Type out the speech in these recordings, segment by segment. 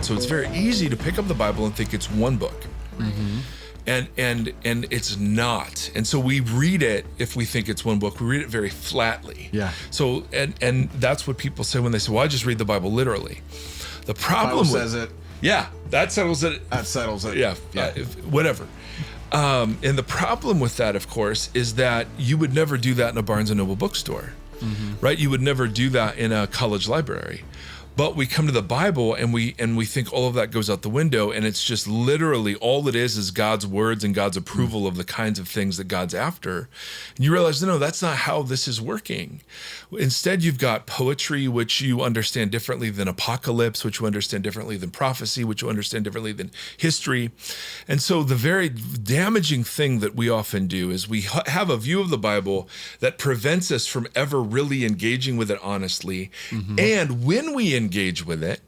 So it's very easy to pick up the Bible and think it's one book. Mm-hmm. And it's not. And so we read it, if we think it's one book, we read it very flatly. Yeah. So, and that's what people say when they say, well, I just read the Bible literally. The problem says it. Yeah, that settles it. That settles it. Yeah, whatever. And the problem with that, of course, is that you would never do that in a Barnes & Noble bookstore, right? You would never do that in a college library. But we come to the Bible and we think all of that goes out the window, and it's just literally all it is God's words and God's approval of the kinds of things that God's after. And you realize, no, that's not how this is working. Instead, you've got poetry, which you understand differently than apocalypse, which you understand differently than prophecy, which you understand differently than history. And so the very damaging thing that we often do is we have a view of the Bible that prevents us from ever really engaging with it honestly. And when we engage with it,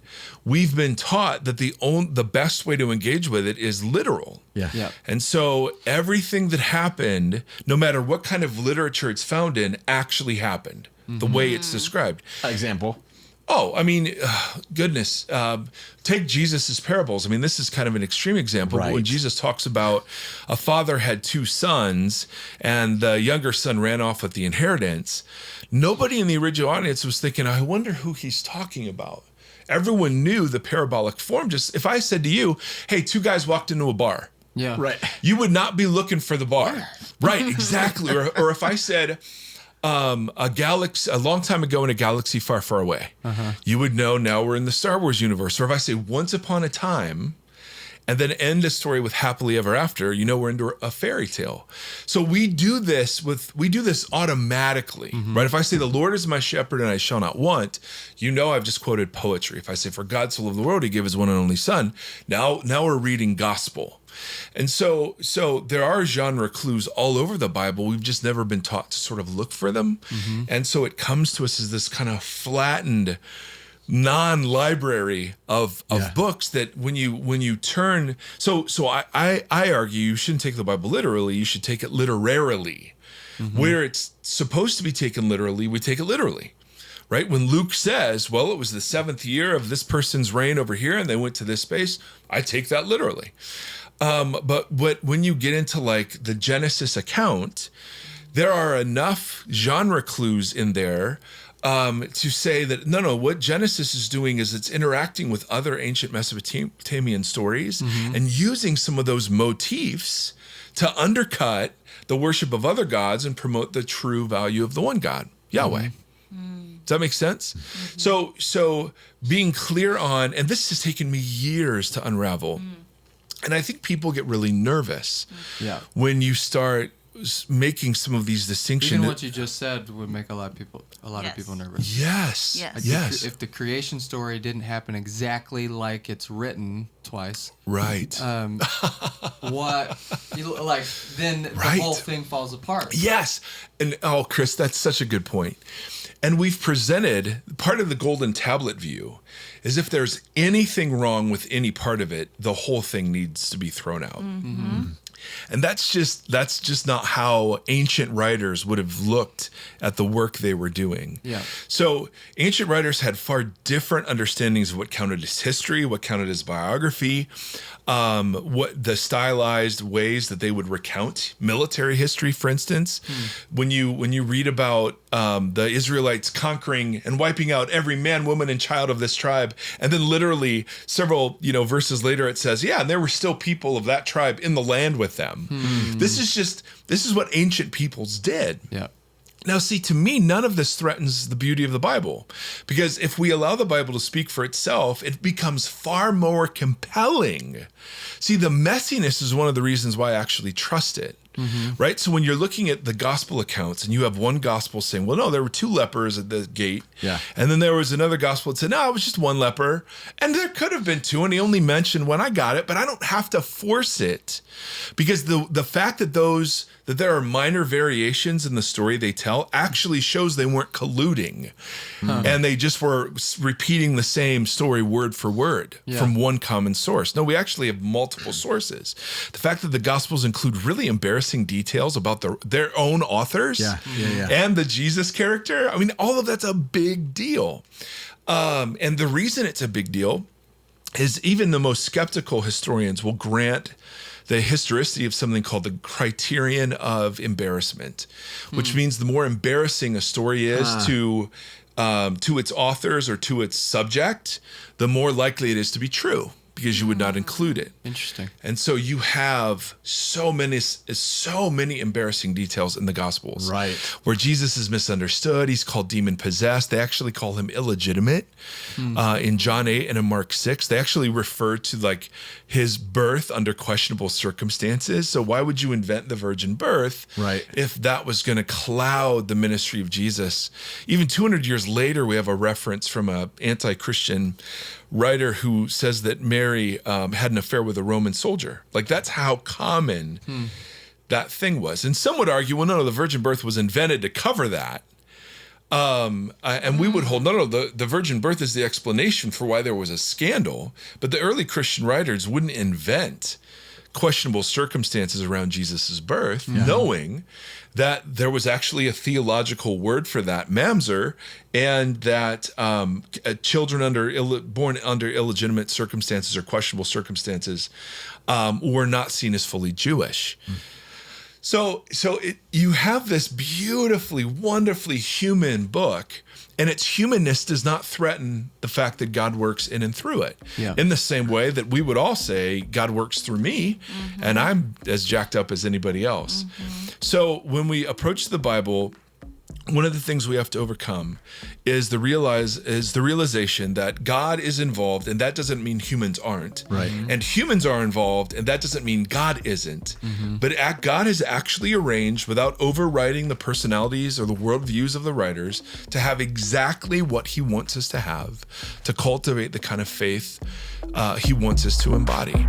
we've been taught that the best way to engage with it is literal. Yeah. And so everything that happened, no matter what kind of literature it's found in, actually happened the way it's described. Example. Oh, I mean, goodness. Take Jesus' parables. I mean, this is kind of an extreme example. But when Jesus talks about a father had two sons and the younger son ran off with the inheritance, nobody in the original audience was thinking, I wonder who he's talking about. Everyone knew the parabolic form. Just if I said to you, hey, two guys walked into a bar. Yeah. Right. You would not be looking for the bar. Right, exactly. Or if I said, a long time ago in a galaxy far, far away, you would know now we're in the Star Wars universe. Or if I say once upon a time, and then end a story with happily ever after, you know we're into a fairy tale. So we do this automatically, right? If I say the Lord is my shepherd and I shall not want, you know I've just quoted poetry. If I say for God so loved the world, he gave his one and only son, now we're reading gospel. And so there are genre clues all over the Bible. We've just never been taught to sort of look for them. And so it comes to us as this kind of flattened non-library of books that when you turn, so I argue you shouldn't take the Bible literally, you should take it literarily. Where it's supposed to be taken literally, we take it literally. Right? When Luke says, well, it was the 7th year of this person's reign over here and they went to this space, I take that literally. But when you get into like the Genesis account, there are enough genre clues in there to say that, no, what Genesis is doing is it's interacting with other ancient Mesopotamian stories and using some of those motifs to undercut the worship of other gods and promote the true value of the one God, Yahweh. Does that make sense? So being clear on, and this has taken me years to unravel, and I think people get really nervous when you start making some of these distinctions. Even what you just said would make a lot of people nervous. Yes. If the creation story didn't happen exactly like it's written twice, right? Then the whole thing falls apart. Yes. And Chris, that's such a good point. And we've presented part of the golden tablet view is if there's anything wrong with any part of it, the whole thing needs to be thrown out. And that's just not how ancient writers would have looked at the work they were doing. Yeah. So ancient writers had far different understandings of what counted as history, what counted as biography, what the stylized ways that they would recount military history, for instance. When you read about the Israelites conquering and wiping out every man, woman, and child of this tribe, and then literally several verses later it says, and there were still people of that tribe in the land with them. This is what ancient peoples did. Yeah. Now, see, to me, none of this threatens the beauty of the Bible, because if we allow the Bible to speak for itself, it becomes far more compelling. See, the messiness is one of the reasons why I actually trust it. Right? So when you're looking at the gospel accounts and you have one gospel saying, well, no, there were 2 lepers at the gate. Yeah. And then there was another gospel that said, no, it was just 1 leper. And there could have been 2. And he only mentioned when I got it, but I don't have to force it, because the fact that there are minor variations in the story they tell actually shows they weren't colluding. And they just were repeating the same story word for word from one common source. No, we actually have multiple sources. The fact that the Gospels include really embarrassing details about their own authors and the Jesus character, I mean, all of that's a big deal. And the reason it's a big deal is even the most skeptical historians will grant the historicity of something called the criterion of embarrassment, which means the more embarrassing a story is to its authors or to its subject, the more likely it is to be true, because you would not include it. Interesting. And so you have so many embarrassing details in the Gospels, Right. where Jesus is misunderstood. He's called demon possessed. They actually call him illegitimate in John 8 and in Mark 6. They actually refer to like his birth under questionable circumstances. So why would you invent the virgin birth Right. if that was going to cloud the ministry of Jesus? Even 200 years later, we have a reference from an anti-Christian writer who says that Mary had an affair with a Roman soldier. Like, that's how common that thing was. And some would argue, well, no, the virgin birth was invented to cover that. And we would hold, no, the virgin birth is the explanation for why there was a scandal. But the early Christian writers wouldn't invent questionable circumstances around Jesus's birth, knowing that there was actually a theological word for that, mamzer, and that children born under illegitimate circumstances or questionable circumstances were not seen as fully Jewish. So you have this beautifully, wonderfully human book, and its humanness does not threaten the fact that God works in and through it. Yeah. In the same way that we would all say, God works through me, and I'm as jacked up as anybody else. So when we approach the Bible, one of the things we have to overcome is the realization that God is involved, and that doesn't mean humans aren't. Right. And humans are involved, and that doesn't mean God isn't. But God has actually arranged, without overriding the personalities or the worldviews of the writers, to have exactly what he wants us to have, to cultivate the kind of faith he wants us to embody.